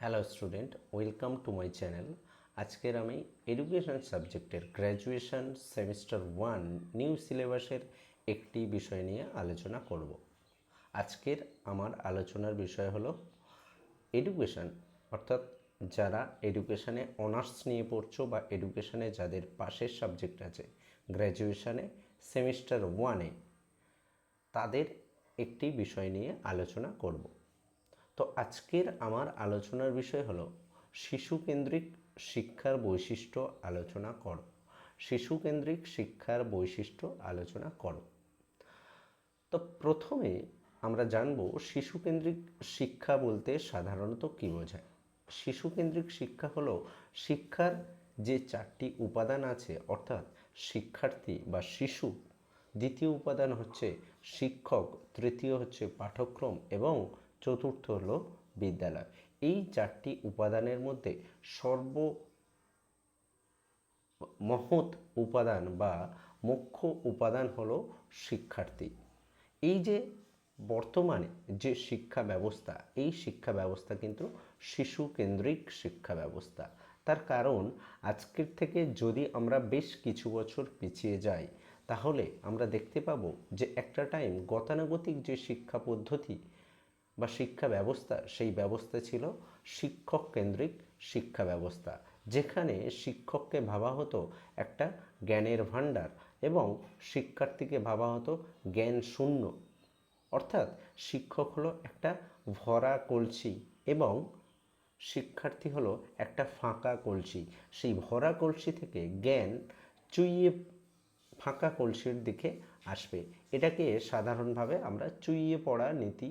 Hello student, welcome to my channel. আজকের আমি education সাবজেক্টের গ্র্যাজুয়েশন সেমিস্টার 1 নিউ সিলেবাসের একটি বিষয় নিয়ে আলোচনা করব। আজকের আমার আলোচনার বিষয় হলো এডুকেশন, অর্থাৎ যারা এডুকেশনে অনার্স নিয়ে পড়ছো বা এডুকেশনে যাদের পাশের সাবজেক্ট আছে গ্র্যাজুয়েশনে সেমিস্টার 1-এ, তাদের একটি বিষয় নিয়ে আলোচনা করব। তো আজকের আমার আলোচনার বিষয় হলো শিশুকেন্দ্রিক শিক্ষার বৈশিষ্ট্য আলোচনা করো। শিশুকেন্দ্রিক শিক্ষার বৈশিষ্ট্য আলোচনা করো। তো প্রথমে আমরা জানব শিশুকেন্দ্রিক শিক্ষা বলতে সাধারণত কী বোঝায়। শিশুকেন্দ্রিক শিক্ষা হলো শিক্ষার যে চারটি উপাদান আছে, অর্থাৎ শিক্ষার্থী বা শিশু, দ্বিতীয় উপাদান হচ্ছে শিক্ষক, তৃতীয় হচ্ছে পাঠ্যক্রম এবং চতুর্থ হলো বিদ্যালয়। এই চারটি উপাদানের মধ্যে সর্বমহৎ উপাদান বা মুখ্য উপাদান হলো শিক্ষার্থী। এই যে বর্তমানে যে শিক্ষা ব্যবস্থা, এই শিক্ষা ব্যবস্থা কিন্তু শিশু কেন্দ্রিক শিক্ষা ব্যবস্থা। তার কারণ আজকের থেকে যদি আমরা বেশ কিছু বছর পিছিয়ে যাই, তাহলে আমরা দেখতে পাবো যে একটা টাইম গতানুগতিক যে শিক্ষা পদ্ধতি বা শিক্ষা ব্যবস্থা, সেই ব্যবস্থা ছিল শিক্ষক কেন্দ্রিক শিক্ষা ব্যবস্থা, যেখানে শিক্ষককে ভাবা হতো একটা জ্ঞানের ভাণ্ডার এবং শিক্ষার্থীকে ভাবা হতো জ্ঞান শূন্য। অর্থাৎ শিক্ষক হলো একটা ভরা কলসি এবং শিক্ষার্থী হলো একটা ফাঁকা কলসি। সেই ভরা কলসি থেকে জ্ঞান চুইয়ে ফাঁকা কলসির দিকে আসবে। এটাকে সাধারণভাবে আমরা চুইয়ে পড়া নীতি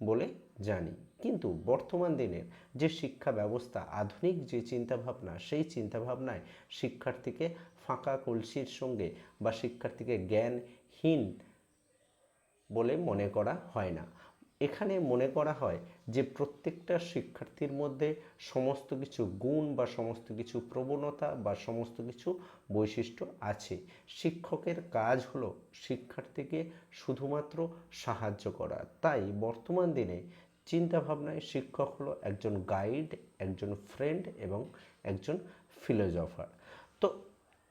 বলে জানি। কিন্তু বর্তমান দিনের যে শিক্ষা ব্যবস্থা, আধুনিক যে চিন্তাভাবনা, সেই চিন্তাভাবনায় শিক্ষার্থীকে ফাঁকা কলসির সঙ্গে বা শিক্ষার্থীকে জ্ঞানহীন বলে মনে করা হয় না। এখানে মনে করা হয় যে প্রত্যেকটা শিক্ষার্থীর মধ্যে সমস্ত কিছু গুণ বা সমস্ত কিছু প্রবণতা বা সমস্ত কিছু বৈশিষ্ট্য আছে। শিক্ষকের কাজ হলো শিক্ষার্থীকে শুধুমাত্র সাহায্য করা। তাই বর্তমান দিনে চিন্তাভাবনায় শিক্ষক হলো একজন গাইড, একজন ফ্রেন্ড এবং একজন ফিলোজফার। তো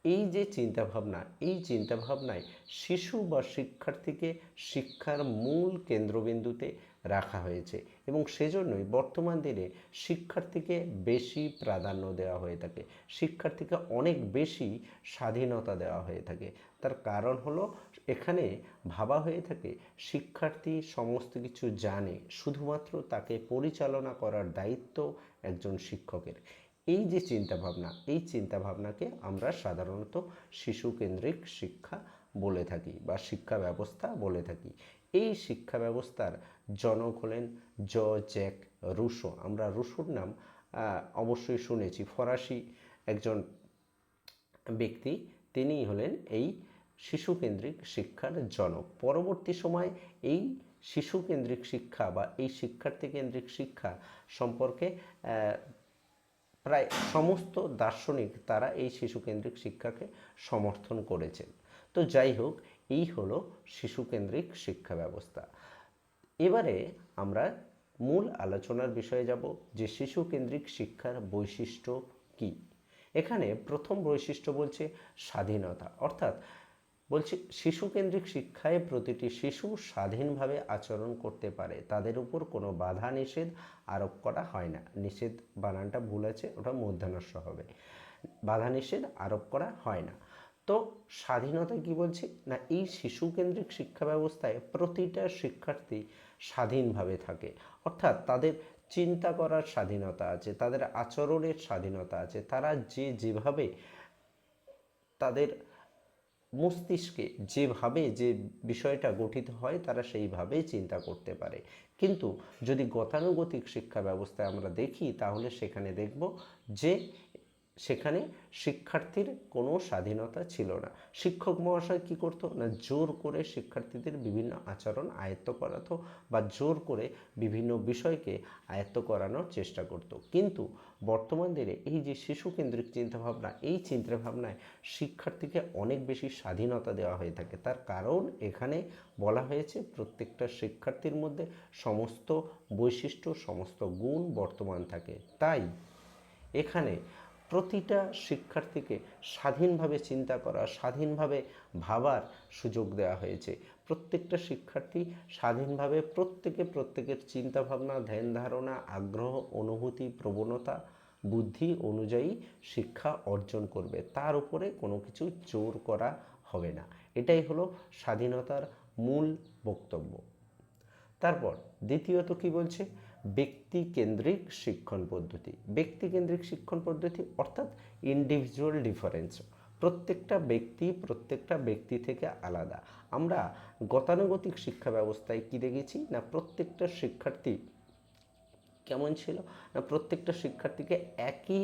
এই যে চিন্তাভাবনা, এই চিন্তাভাবনায় শিশু বা শিক্ষার্থীকে শিক্ষার মূল কেন্দ্রবিন্দুতে রাখা হয়েছে এবং সেজন্যই বর্তমান দিনে শিক্ষার্থীকে বেশি প্রাধান্য দেওয়া হয়ে থাকে, শিক্ষার্থীকে অনেক বেশি স্বাধীনতা দেওয়া হয়ে থাকে। তার কারণ হলো এখানে ভাবা হয়ে থাকে শিক্ষার্থী সমস্ত কিছু জানে, শুধুমাত্র তাকে পরিচালনা করার দায়িত্ব একজন শিক্ষকের। এই যে চিন্তাভাবনা, এই চিন্তাভাবনাকে আমরা সাধারণত শিশু কেন্দ্রিক শিক্ষা বলে থাকি বা শিক্ষা ব্যবস্থা বলে থাকি। এই শিক্ষা ব্যবস্থার জনক হলেন জ্যাক রুসো। আমরা রুসোর নাম অবশ্যই শুনেছি, ফরাসি একজন ব্যক্তি, তিনিই হলেন এই শিশুকেন্দ্রিক শিক্ষার জনক। পরবর্তী সময় এই শিশুকেন্দ্রিক শিক্ষা বা এই শিক্ষার্থী কেন্দ্রিক শিক্ষা সম্পর্কে প্রায় সমস্ত দার্শনিক তারা এই শিশুকেন্দ্রিক শিক্ষাকে সমর্থন করেছেন। তো যাই হোক, এই হলো শিশুকেন্দ্রিক শিক্ষা ব্যবস্থা। এবারে আমরা মূল আলোচনার বিষয়ে যাব যে শিশুকেন্দ্রিক শিক্ষার বৈশিষ্ট্য কী। এখানে প্রথম বৈশিষ্ট্য বলছে স্বাধীনতা, অর্থাৎ বলছে শিশুকেন্দ্রিক শিক্ষায় প্রতিটি শিশু স্বাধীনভাবে আচরণ করতে পারে, তাদের উপর কোনো বাধা নিষেধ আরোপ করা হয় না। নিষেধ বানানটা ভুল আছে, ওটা মূর্ধন্য ষ হবে। বাধা নিষেধ আরোপ করা হয় না। তো স্বাধীনতা কি বলছি না, এই শিশুকেন্দ্রিক শিক্ষা ব্যবস্থায় প্রতিটা শিক্ষার্থী স্বাধীনভাবে থাকে, অর্থাৎ তাদের চিন্তা করার স্বাধীনতা আছে, তাদের আচরণের স্বাধীনতা আছে, তারা যেভাবে তাদের মস্তিষ্কে যেভাবে যে বিষয়টা গঠিত হয় তারা সেইভাবেই চিন্তা করতে পারে। কিন্তু যদি গতানুগতিক শিক্ষা ব্যবস্থায় আমরা দেখি, তাহলে সেখানে দেখব যে সেখানে শিক্ষার্থীর কোনো স্বাধীনতা ছিল না। শিক্ষক মহাশয় কী করতো না, জোর করে শিক্ষার্থীদের বিভিন্ন আচরণ আয়ত্ত করাতো বা জোর করে বিভিন্ন বিষয়কে আয়ত্ত করানোর চেষ্টা করত। কিন্তু বর্তমান দিনে এই যে শিশুকেন্দ্রিক চিন্তাভাবনা, এই চিন্তাভাবনায় শিক্ষার্থীকে অনেক বেশি স্বাধীনতা দেওয়া হয়ে থাকে। তার কারণ এখানে বলা হয়েছে প্রত্যেকটা শিক্ষার্থীর মধ্যে সমস্ত বৈশিষ্ট্য, সমস্ত গুণ বর্তমান থাকে। তাই এখানে প্রতিটা শিক্ষার্থীকে স্বাধীনভাবে চিন্তা করা, স্বাধীনভাবে ভাবার সুযোগ দেওয়া হয়েছে। প্রত্যেকটা শিক্ষার্থী স্বাধীনভাবে প্রত্যেকের চিন্তাভাবনা, ধ্যান ধারণা, আগ্রহ, অনুভূতি, প্রবণতা, বুদ্ধি অনুযায়ী শিক্ষা অর্জন করবে। তার উপরে কোনো কিছু জোর করা হবে না। এটাই হলো স্বাধীনতার মূল বক্তব্য। তারপর দ্বিতীয়ত কি বলছে, ব্যক্তিকেন্দ্রিক শিক্ষণ পদ্ধতি। ব্যক্তিকেন্দ্রিক শিক্ষণ পদ্ধতি অর্থাৎ ইন্ডিভিজুয়াল ডিফারেন্স। প্রত্যেকটা ব্যক্তি থেকে আলাদা। আমরা গতানুগতিক শিক্ষা ব্যবস্থায় কি দেখেছি না, প্রত্যেকটা শিক্ষার্থী কেমন ছিল না, প্রত্যেকটা শিক্ষার্থীকে একই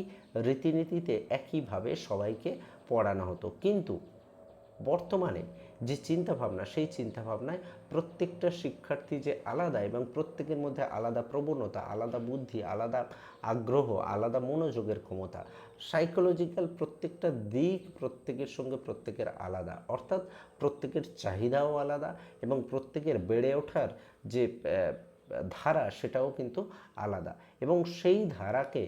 রীতিনীতিতে একইভাবে সবাইকে পড়ানো হতো। কিন্তু বর্তমানে যে চিন্তাভাবনা, সেই চিন্তাভাবনায় প্রত্যেকটা শিক্ষার্থী যে আলাদা এবং প্রত্যেকের মধ্যে আলাদা প্রবণতা, আলাদা বুদ্ধি, আলাদা আগ্রহ, আলাদা মনোযোগের ক্ষমতা, সাইকোলজিক্যাল প্রত্যেকটা দিক প্রত্যেকের সঙ্গে প্রত্যেকের আলাদা। অর্থাৎ প্রত্যেকের চাহিদাও আলাদা এবং প্রত্যেকের বেড়ে ওঠার যে ধারা সেটাও কিন্তু আলাদা, এবং সেই ধারাকে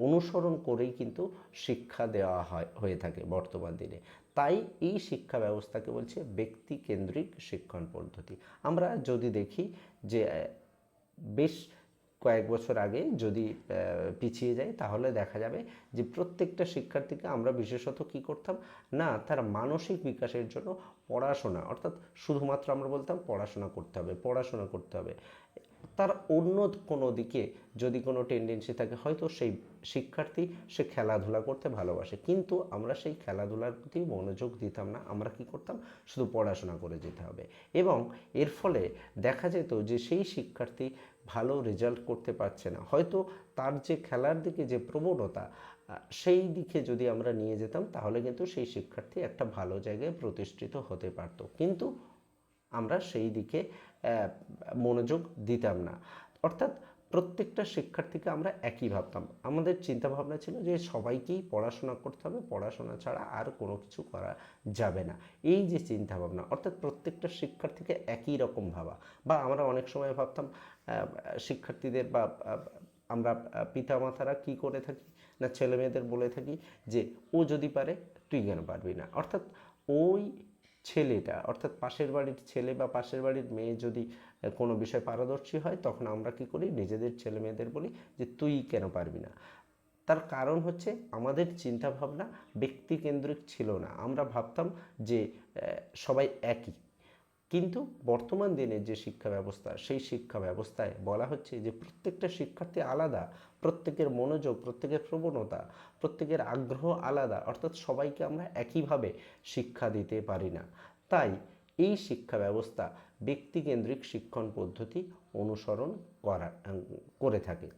অনুসরণ করেই কিন্তু শিক্ষা দেওয়া হয়ে থাকে বর্তমান দিনে। তাই এই শিক্ষা ব্যবস্থাকে বলছে ব্যক্তিকেন্দ্রিক শিক্ষণ পদ্ধতি। আমরা যদি দেখি যে বেশ কয়েক বছর আগে যদি পিছিয়ে যাই, তাহলে দেখা যাবে যে প্রত্যেকটা শিক্ষার্থীকে আমরা বিশেষত কি করতাম না, তার মানসিক বিকাশের জন্য পড়াশোনা, অর্থাৎ শুধুমাত্র আমরা বলতাম পড়াশোনা করতে হবে। তার অন্য কোনো দিকে যদি কোনো টেন্ডেন্সি থাকে, হয়তো সেই শিক্ষার্থী সে খেলাধুলা করতে ভালোবাসে, কিন্তু আমরা সেই খেলাধুলার প্রতি মনোযোগ দিতাম না। আমরা কি করতাম, শুধু পড়াশোনা করে যেতে হবে। এবং এর ফলে দেখা যেত যে সেই শিক্ষার্থী ভালো রেজাল্ট করতে পারছে না। হয়তো তার যে খেলার দিকে যে প্রবণতা, সেই দিকে যদি আমরা নিয়ে যেতাম, তাহলে কিন্তু সেই শিক্ষার্থী একটা ভালো জায়গায় প্রতিষ্ঠিত হতে পারত। কিন্তু আমরা সেই দিকে মনোযোগ দিতাম না। অর্থাৎ প্রত্যেকটা শিক্ষার্থীকে আমরা একই ভাবতাম। আমাদের চিন্তাভাবনা ছিল যে সবাইকেই পড়াশোনা করতে হবে, পড়াশোনা ছাড়া আর কোনো কিছু করা যাবে না। এই যে চিন্তাভাবনা, অর্থাৎ প্রত্যেকটা শিক্ষার্থীকে একই রকম ভাবা। বা আমরা অনেক সময় ভাবতাম শিক্ষার্থীদের বা আমরা পিতামাতারা কি করে থাকি না, ছেলে মেয়েদের বলে থাকি যে ও যদি পারে তুই কেন পারবি না। অর্থাৎ ওই ছেলেটা, অর্থাৎ পাশের বাড়ির ছেলে বা পাশের বাড়ির মেয়ে যদি কোনো বিষয় পারদর্শী হয়, তখন আমরা কি করি, নিজেদের ছেলে মেয়েদের বলি যে তুই কেন পারবি না। তার কারণ হচ্ছে আমাদের চিন্তাভাবনা ব্যক্তিকেন্দ্রিক ছিল না। আমরা ভাবতাম যে সবাই একই। কিন্তু বর্তমান দিনের যে শিক্ষা ব্যবস্থা, সেই শিক্ষা ব্যবস্থায় বলা হচ্ছে যে প্রত্যেকটা শিক্ষার্থী আলাদা, প্রত্যেকের মনোযোগ, প্রত্যেকের প্রবণতা, প্রত্যেকের আগ্রহ আলাদা। অর্থাৎ সবাইকে আমরা একইভাবে শিক্ষা দিতে পারি না। তাই এই শিক্ষা ব্যবস্থা ব্যক্তিকেন্দ্রিক শিক্ষণ পদ্ধতি অনুসরণ করে থাকে।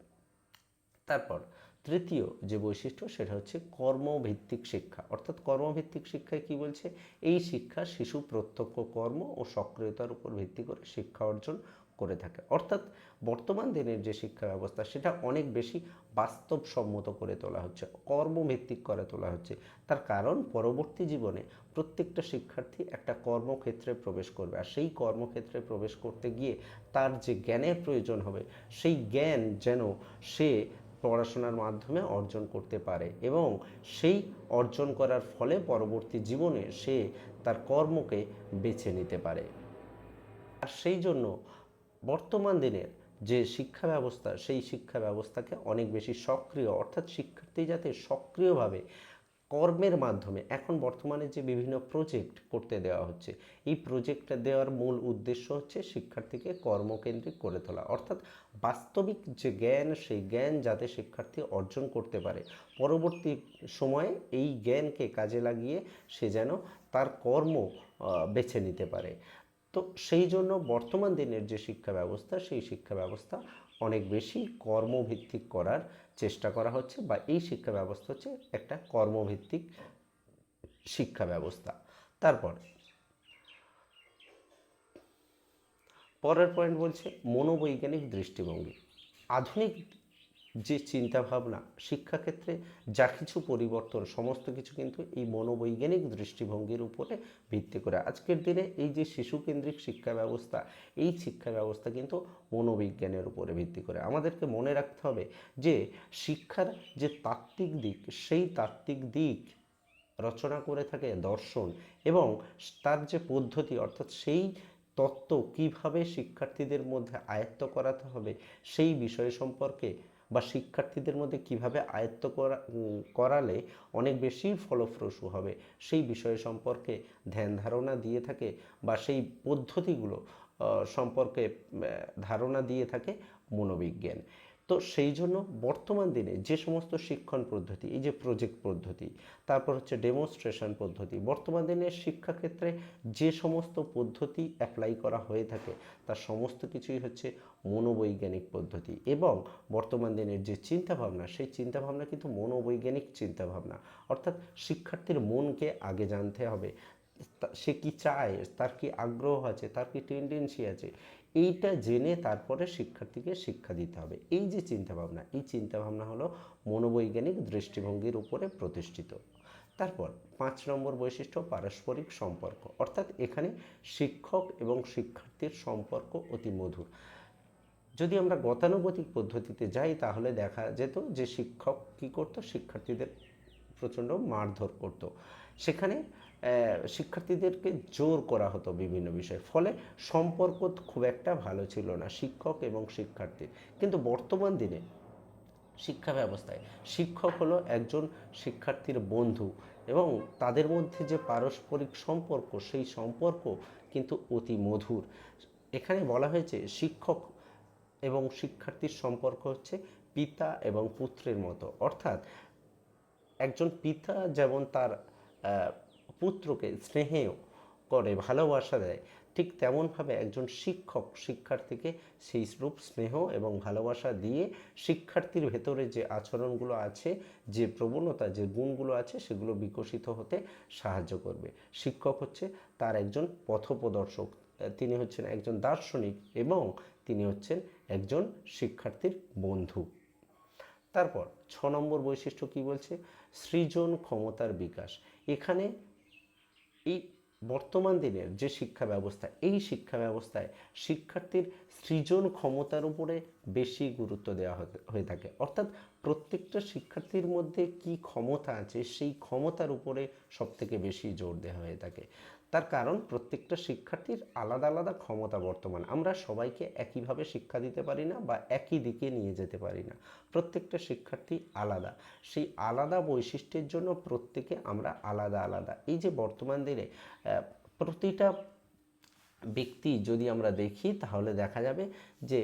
তারপর তৃতীয় যে বৈশিষ্ট্য, সেটা হচ্ছে কর্মভিত্তিক শিক্ষা। অর্থাৎ কর্মভিত্তিক শিক্ষায় কি বলছে, এই শিক্ষা শিশু প্রত্যক্ষ কর্ম ও সক্রিয়তার উপর ভিত্তি করে শিক্ষা অর্জন করে থাকে। অর্থাৎ বর্তমান দিনের যে শিক্ষা ব্যবস্থা, সেটা অনেক বেশি বাস্তবসম্মত করে তোলা হচ্ছে, কর্মভিত্তিক করে তোলা হচ্ছে। তার কারণ পরবর্তী জীবনে প্রত্যেকটা শিক্ষার্থী একটা কর্মক্ষেত্রে প্রবেশ করবে, আর সেই কর্মক্ষেত্রে প্রবেশ করতে গিয়ে তার যে জ্ঞানের প্রয়োজন হবে, সেই জ্ঞান যেন সে পড়াশোনার মাধ্যমে অর্জন করতে পারে, এবং সেই অর্জন করার ফলে পরবর্তী জীবনে সে তার কর্মকে বেছে নিতে পারে। আর সেই জন্য বর্তমান দিনের যে শিক্ষা ব্যবস্থা, সেই শিক্ষা ব্যবস্থাকে অনেক বেশি সক্রিয়, অর্থাৎ শিক্ষার্থী যাতে সক্রিয়ভাবে কর্মের মাধ্যমে, এখন বর্তমানে যে বিভিন্ন প্রজেক্ট করতে দেওয়া হচ্ছে, এই প্রজেক্টটা দেওয়ার মূল উদ্দেশ্য হচ্ছে শিক্ষার্থীকে কর্মকেন্দ্রিক করে তোলা। অর্থাৎ বাস্তবিক যে জ্ঞান, সেই জ্ঞান যাতে শিক্ষার্থী অর্জন করতে পারে, পরবর্তী সময়ে এই জ্ঞানকে কাজে লাগিয়ে সে যেন তার কর্ম বেছে নিতে পারে। তো সেই জন্য বর্তমান দিনের যে শিক্ষা ব্যবস্থা, সেই শিক্ষা ব্যবস্থা অনেক বেশি কর্মভিত্তিক করার চেষ্টা করা হচ্ছে, বা এই শিক্ষা ব্যবস্থা হচ্ছে একটা কর্মভিত্তিক শিক্ষা ব্যবস্থা। তারপর পরের পয়েন্ট বলছে মনোবৈজ্ঞানিক দৃষ্টিভঙ্গি। আধুনিক যে চিন্তাভাবনা, শিক্ষাক্ষেত্রে যা কিছু পরিবর্তন, সমস্ত কিছু কিন্তু এই মনোবৈজ্ঞানিক দৃষ্টিভঙ্গির উপরে ভিত্তি করে। আজকের দিনে এই যে শিশুকেন্দ্রিক শিক্ষা ব্যবস্থা, এই শিক্ষা ব্যবস্থা কিন্তু মনোবিজ্ঞানের উপরে ভিত্তি করে। আমাদেরকে মনে রাখতে হবে যে শিক্ষার যে তাত্ত্বিক দিক, সেই তাত্ত্বিক দিক রচনা করে থাকে দর্শন, এবং তার যে পদ্ধতি, অর্থাৎ সেই তত্ত্ব কিভাবে শিক্ষার্থীদের মধ্যে আয়ত্ত করাতে হবে সেই বিষয় সম্পর্কে, বা শিক্ষার্থীদের মধ্যে কিভাবে আয়ত্ত করালে অনেক বেশি ফলপ্রসূ হবে সেই বিষয় সম্পর্কে ধ্যান ধারণা দিয়ে থাকে, বা সেই পদ্ধতিগুলো সম্পর্কে ধারণা দিয়ে থাকে মনোবিজ্ঞান। তো সেই জন্য বর্তমান দিনে যে সমস্ত শিক্ষণ পদ্ধতি, এই যে প্রজেক্ট পদ্ধতি, তারপর হচ্ছে ডেমনস্ট্রেশন পদ্ধতি, বর্তমান দিনের শিক্ষাক্ষেত্রে যে সমস্ত পদ্ধতি অ্যাপ্লাই করা হয়ে থাকে তার সমস্ত কিছুই হচ্ছে মনোবৈজ্ঞানিক পদ্ধতি। এবং বর্তমান দিনের যে চিন্তাভাবনা, সেই চিন্তাভাবনা কিন্তু মনোবৈজ্ঞানিক চিন্তাভাবনা। অর্থাৎ শিক্ষার্থীর মনকে আগে জানতে হবে, সে কি চায়, তার কি আগ্রহ আছে, তার কি টেন্ডেন্সি আছে, এইটা জেনে তারপরে শিক্ষার্থীকে শিক্ষা দিতে হবে। এই যে চিন্তাভাবনা, এই চিন্তাভাবনা হলো মনোবৈজ্ঞানিক দৃষ্টিভঙ্গির উপরে প্রতিষ্ঠিত। তারপর 5 নম্বর বৈশিষ্ট্য পারস্পরিক সম্পর্ক। অর্থাৎ এখানে শিক্ষক এবং শিক্ষার্থীর সম্পর্ক অতি মধুর। যদি আমরা গতানুগতিক পদ্ধতিতে যাই তাহলে দেখা যেত যে শিক্ষক কী করতো, শিক্ষার্থীদের প্রচণ্ড মারধর করত। সেখানে শিক্ষার্থীদেরকে জোর করা হতো বিভিন্ন বিষয়ে, ফলে সম্পর্ক খুব একটা ভালো ছিল না শিক্ষক এবং শিক্ষার্থীর। কিন্তু বর্তমান দিনে শিক্ষা ব্যবস্থায় শিক্ষক হলো একজন শিক্ষার্থীর বন্ধু, এবং তাদের মধ্যে যে পারস্পরিক সম্পর্ক, সেই সম্পর্ক কিন্তু অতি মধুর। এখানে বলা হয়েছে শিক্ষক এবং শিক্ষার্থীর সম্পর্ক হচ্ছে পিতা এবং পুত্রের মতো। অর্থাৎ একজন পিতা যেমন তার পুত্রকে স্নেহ করে, ভালোবাসা দেয়, ঠিক তেমনভাবে একজন শিক্ষক শিক্ষার্থীকে সেই রূপ স্নেহ এবং ভালোবাসা দিয়ে শিক্ষার্থীর ভেতরে যে আচরণগুলো আছে, যে প্রবণতা, যে গুণগুলো আছে, সেগুলো বিকশিত হতে সাহায্য করবে। শিক্ষক হচ্ছে তার একজন পথপ্রদর্শক, তিনি হচ্ছেন একজন দার্শনিক, এবং তিনি হচ্ছেন একজন শিক্ষার্থীর বন্ধু। তারপর 6 নম্বর বৈশিষ্ট্য কি বলছে, সৃজন ক্ষমতার বিকাশ। এখানে এই বর্তমান দিনের যে শিক্ষা ব্যবস্থা, এই শিক্ষা ব্যবস্থায় শিক্ষার্থীর সৃজন ক্ষমতার উপরে বেশি গুরুত্ব দেওয়া হয়ে থাকে। অর্থাৎ প্রত্যেকটা শিক্ষার্থীর মধ্যে কি ক্ষমতা আছে, সেই ক্ষমতার উপরে সবথেকে বেশি জোর দেওয়া হয়ে থাকে। তার কারণ প্রত্যেকটা শিক্ষার্থীর আলাদা আলাদা ক্ষমতা। বর্তমান আমরা সবাইকে একইভাবে শিক্ষা দিতে পারি না, বা একই দিকে নিয়ে যেতে পারি না। প্রত্যেকটা শিক্ষার্থী আলাদা, সেই আলাদা বৈশিষ্ট্যের জন্য প্রত্যেকে আমরা আলাদা আলাদা। এই যে বর্তমান দিনে প্রতিটা ব্যক্তি যদি আমরা দেখি তাহলে দেখা যাবে যে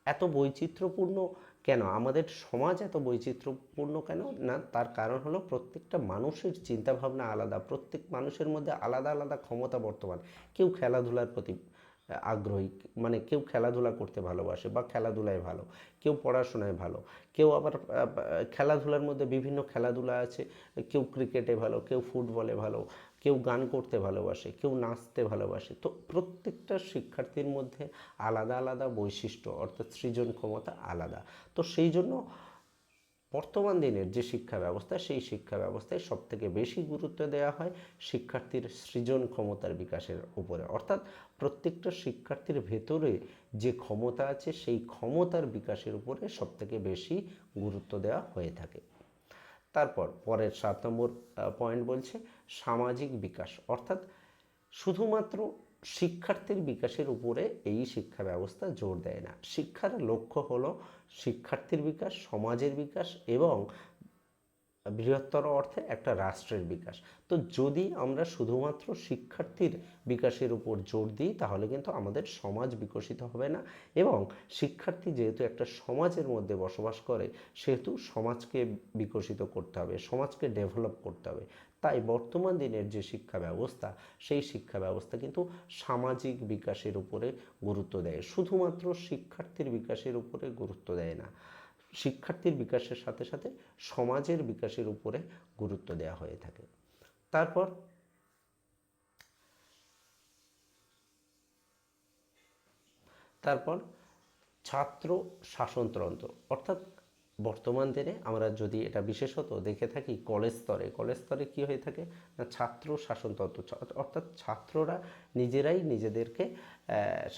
এত বৈচিত্র্যপূর্ণ কেন, আমাদের সমাজ এত বৈচিত্র্যপূর্ণ কেন না, তার কারণ হলো প্রত্যেকটা মানুষের চিন্তাভাবনা আলাদা, প্রত্যেক মানুষের মধ্যে আলাদা আলাদা ক্ষমতা বর্তমান। কেউ খেলাধুলার প্রতি আগ্রহী, মানে কেউ খেলাধুলা করতে ভালোবাসে বা খেলাধুলায় ভালো, কেউ পড়াশোনায় ভালো, কেউ আবার খেলাধুলার মধ্যে বিভিন্ন খেলাধুলা আছে, কেউ ক্রিকেটে ভালো, কেউ ফুটবলে ভালো, কেউ গান করতে ভালোবাসে, কেউ নাচতে ভালোবাসে। তো প্রত্যেকটা শিক্ষার্থীর মধ্যে আলাদা আলাদা বৈশিষ্ট্য, অর্থাৎ সৃজন ক্ষমতা আলাদা। তো সেই জন্য বর্তমান দিনের যে শিক্ষা ব্যবস্থা, সেই শিক্ষা ব্যবস্থায় সবথেকে বেশি গুরুত্ব দেওয়া হয় শিক্ষার্থীর সৃজন ক্ষমতার বিকাশের উপরে। অর্থাৎ প্রত্যেকটা শিক্ষার্থীর ভেতরে যে ক্ষমতা আছে, সেই ক্ষমতার বিকাশের উপরে সবথেকে বেশি গুরুত্ব দেওয়া হয়ে থাকে। তারপর পরের 7 নম্বর পয়েন্ট বলছে সামাজিক বিকাশ। অর্থাৎ শুধুমাত্র শিক্ষার্থীর বিকাশের উপরে এই শিক্ষা ব্যবস্থা জোর দেয় না। শিক্ষার লক্ষ্য হলো শিক্ষার্থীর বিকাশ, সমাজের বিকাশ, এবং বৃহত্তর অর্থে একটা রাষ্ট্রের বিকাশ। তো যদি আমরা শুধুমাত্র শিক্ষার্থীর বিকাশের উপর জোর দিই তাহলে কিন্তু আমাদের সমাজ বিকশিত হবে না, এবং শিক্ষার্থী যেহেতু একটা সমাজের মধ্যে বসবাস করে, সেহেতু সমাজকে বিকশিত করতে হবে, সমাজকে ডেভেলপ করতে হবে। তাই বর্তমান দিনের যে শিক্ষা ব্যবস্থা, সেই শিক্ষা ব্যবস্থা কিন্তু সামাজিক বিকাশের উপরে গুরুত্ব দেয়, শুধুমাত্র শিক্ষার্থীর বিকাশের উপরে গুরুত্ব দেয় না। শিক্ষার্থীর বিকাশের সাথে সাথে সমাজের বিকাশের উপরে গুরুত্ব দেওয়া হয়ে থাকে। তারপর তারপর ছাত্র শাসনতন্ত্র, অর্থাৎ বর্তমান দিনে আমরা যদি এটা বিশেষত দেখে থাকি কলেজ স্তরে কী হয়ে থাকে না, ছাত্র শাসনতন্ত্র, অর্থাৎ ছাত্ররা নিজেরাই নিজেদেরকে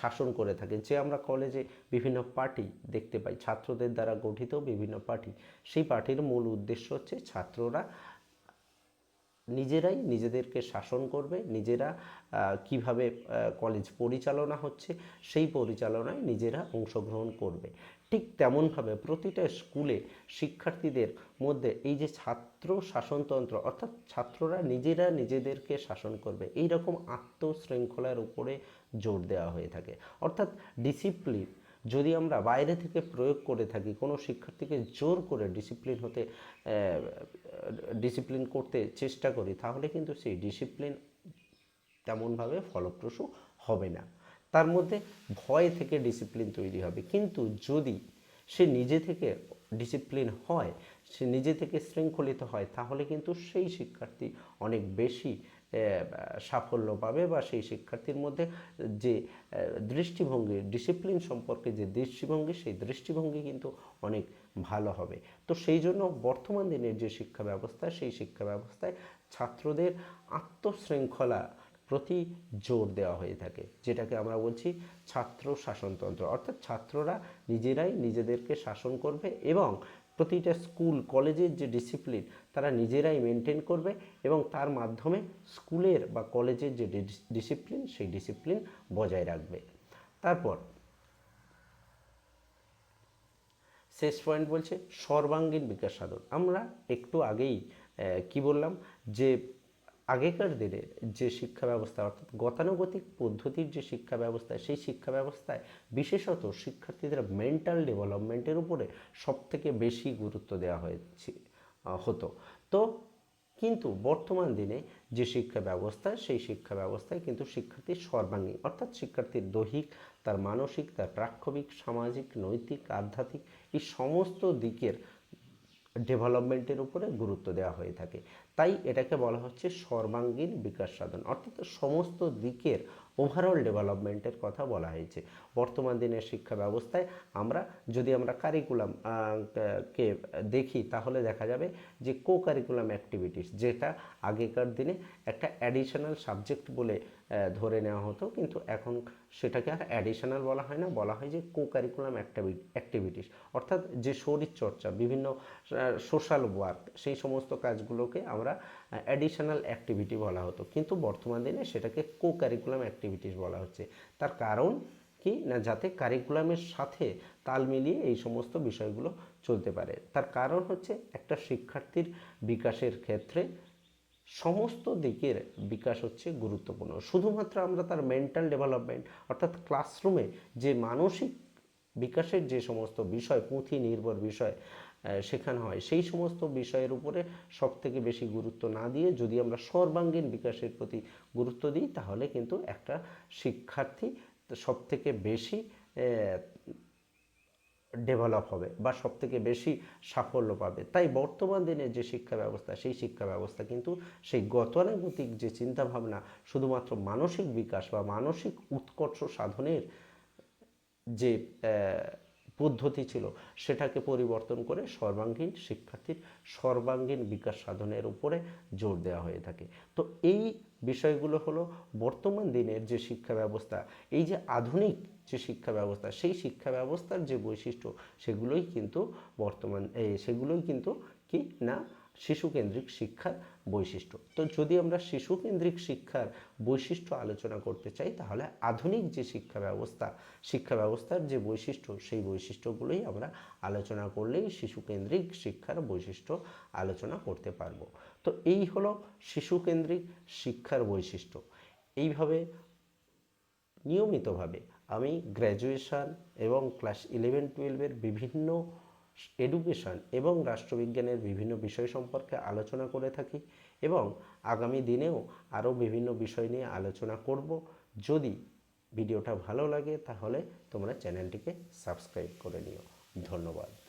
শাসন করে থাকে। যে আমরা কলেজে বিভিন্ন পার্টি দেখতে পাই, ছাত্রদের দ্বারা গঠিত বিভিন্ন পার্টি, সেই পার্টির মূল উদ্দেশ্য হচ্ছে ছাত্ররা নিজেরাই নিজেদেরকে শাসন করবে, নিজেরা কিভাবে কলেজ পরিচালনা হচ্ছে সেই পরিচালনায় নিজেরা অংশগ্রহণ করবে। ঠিক তেমনভাবে প্রতিটা স্কুলে শিক্ষার্থীদের মধ্যে এই যে ছাত্র শাসনতন্ত্র, অর্থাৎ ছাত্ররা নিজেরা নিজেদেরকে শাসন করবে, এই রকম আত্মশৃঙ্খলার উপরে জোর দেওয়া হয়ে থাকে। অর্থাৎ ডিসিপ্লিন যদি আমরা বাইরে থেকে প্রয়োগ করে থাকি, কোনো শিক্ষার্থীকে জোর করে ডিসিপ্লিন করতে চেষ্টা করি, তাহলে কিন্তু সেই ডিসিপ্লিন তেমনভাবে ফলপ্রসূ হবে না। তার মধ্যে ভয় থেকে ডিসিপ্লিন তৈরি হবে। কিন্তু যদি সে নিজে থেকে ডিসিপ্লিন হয়, সে নিজে থেকে শৃঙ্খলিত হয়, তাহলে কিন্তু সেই শিক্ষার্থী অনেক বেশি সাফল্য পাবে, বা সেই শিক্ষার্থীর মধ্যে যে দৃষ্টিভঙ্গি, ডিসিপ্লিন সম্পর্কে যে দৃষ্টিভঙ্গি, সেই দৃষ্টিভঙ্গি কিন্তু অনেক ভালো হবে। তো সেই জন্য বর্তমান দিনের যে শিক্ষা ব্যবস্থা, সেই শিক্ষা ব্যবস্থায় ছাত্রদের আত্মশৃঙ্খলা প্রতি জোর দেওয়া হয়ে থাকে, যেটাকে আমরা বলছি ছাত্র শাসনতন্ত্র। অর্থাৎ ছাত্ররা নিজেরাই নিজেদেরকে শাসন করবে এবং প্রতিটা স্কুল কলেজের যে ডিসিপ্লিন তারা নিজেরাই মেনটেন করবে, এবং তার মাধ্যমে স্কুলের বা কলেজের যে ডিসিপ্লিন, সেই ডিসিপ্লিন বজায় রাখবে। তারপর শেষ পয়েন্ট বলছে সর্বাঙ্গীন বিকাশ সাধন। আমরা একটু আগেই কি বললাম, যে আগেকার দিনের যে শিক্ষা ব্যবস্থা, অর্থাৎ গতানুগতিক পদ্ধতির যে শিক্ষা ব্যবস্থা, সেই শিক্ষা ব্যবস্থায় বিশেষত শিক্ষার্থীদের মেন্টাল ডেভেলপমেন্টের উপরে সবথেকে বেশি গুরুত্ব দেওয়া হতো। তো কিন্তু বর্তমান দিনে যে শিক্ষা ব্যবস্থা, সেই শিক্ষা ব্যবস্থায় কিন্তু শিক্ষার্থীর সর্বাঙ্গীন, অর্থাৎ শিক্ষার্থীর দৈহিক, তার মানসিক, তার প্রাক্ষবিক, সামাজিক, নৈতিক, আধ্যাত্মিক, এই সমস্ত দিকের ডেভেলপমেন্টের উপরে গুরুত্ব দেওয়া হয়ে থাকে। তাই এটাকে বলা হচ্ছে সর্বাঙ্গীন বিকাশ সাধন, অর্থাৎ সমস্ত দিকের ওভারঅল ডেভেলপমেন্টের কথা বলা হয়েছে। বর্তমান দিনের শিক্ষা ব্যবস্থায় যদি আমরা কারিকুলাম কে দেখি, তাহলে দেখা যাবে যে কো কারিকুলাম অ্যাক্টিভিটিস, যেটা আগেকার দিনে একটা অ্যাডিশনাল সাবজেক্ট বলে ধরে নেওয়া হতো, কিন্তু এখন সেটাকে আর অ্যাডিশনাল বলা হয় না, বলা হয় যে কো কারিকুলাম অ্যাক্টিভিটিস, অর্থাৎ যে শরীরচর্চা, বিভিন্ন সোশ্যাল ওয়ার্ক, সেই সমস্ত কাজগুলোকে আমরা অ্যাডিশনাল অ্যাক্টিভিটি বলা হতো, কিন্তু বর্তমান দিনে সেটাকে কো কারিকুলাম অ্যাক্টিভিটিস বলা হচ্ছে। তার কারণ কি না, যাতে কারিকুলামের সাথে তাল মিলিয়ে এই সমস্ত বিষয়গুলো চলতে পারে। তার কারণ হচ্ছে একটা শিক্ষার্থীর বিকাশের ক্ষেত্রে সমস্ত দিকের বিকাশ হচ্ছে গুরুত্বপূর্ণ। শুধুমাত্র আমরা তার মেন্টাল ডেভেলপমেন্ট, অর্থাৎ ক্লাসরুমে যে মানসিক বিকাশের যে সমস্ত বিষয়, পুঁথি নির্ভর বিষয় শেখানো হয়, সেই সমস্ত বিষয়ের উপরে সবথেকে বেশি গুরুত্ব না দিয়ে যদি আমরা সর্বাঙ্গীন বিকাশের প্রতি গুরুত্ব দিই, তাহলে কিন্তু একটা শিক্ষার্থী সবথেকে বেশি ডেভেলপ হবে বা সবথেকে বেশি সাফল্য পাবে। তাই বর্তমান দিনের যে শিক্ষা ব্যবস্থা, সেই শিক্ষা ব্যবস্থা কিন্তু সেই গতানুগতিক যে চিন্তাভাবনা, শুধুমাত্র মানসিক বিকাশ বা মানসিক উৎকর্ষ সাধনের যে পদ্ধতি ছিল, সেটাকে পরিবর্তন করে শিক্ষার্থীর সর্বাঙ্গীন বিকাশ সাধনের উপরে জোর দেওয়া হয়ে থাকে। তো এই বিষয়গুলো হলো বর্তমান দিনের যে শিক্ষা ব্যবস্থা, এই যে আধুনিক যে শিক্ষা ব্যবস্থা, সেই শিক্ষা ব্যবস্থার যে বৈশিষ্ট্য, সেগুলোই কিন্তু কি না, শিশুকেন্দ্রিক শিক্ষার বৈশিষ্ট্য। তো যদি আমরা শিশুকেন্দ্রিক শিক্ষার বৈশিষ্ট্য আলোচনা করতে চাই, তাহলে আধুনিক যে শিক্ষা ব্যবস্থার যে বৈশিষ্ট্য, সেই বৈশিষ্ট্যগুলোই আমরা আলোচনা করলেই শিশুকেন্দ্রিক শিক্ষার বৈশিষ্ট্য আলোচনা করতে পারবো। তো এই হলো শিশুকেন্দ্রিক শিক্ষার বৈশিষ্ট্য। এইভাবে নিয়মিতভাবে আমি গ্র্যাজুয়েশন এবং ক্লাস 11-12 বিভিন্ন এডুকেশন এবং রাষ্ট্রবিজ্ঞানের বিভিন্ন বিষয় সম্পর্কে আলোচনা করে থাকি এবং আগামী দিনেও আরও বিভিন্ন বিষয় নিয়ে আলোচনা করব। যদি ভিডিওটা ভালো লাগে তাহলে তোমরা চ্যানেলটিকে সাবস্ক্রাইব করে নিও। ধন্যবাদ।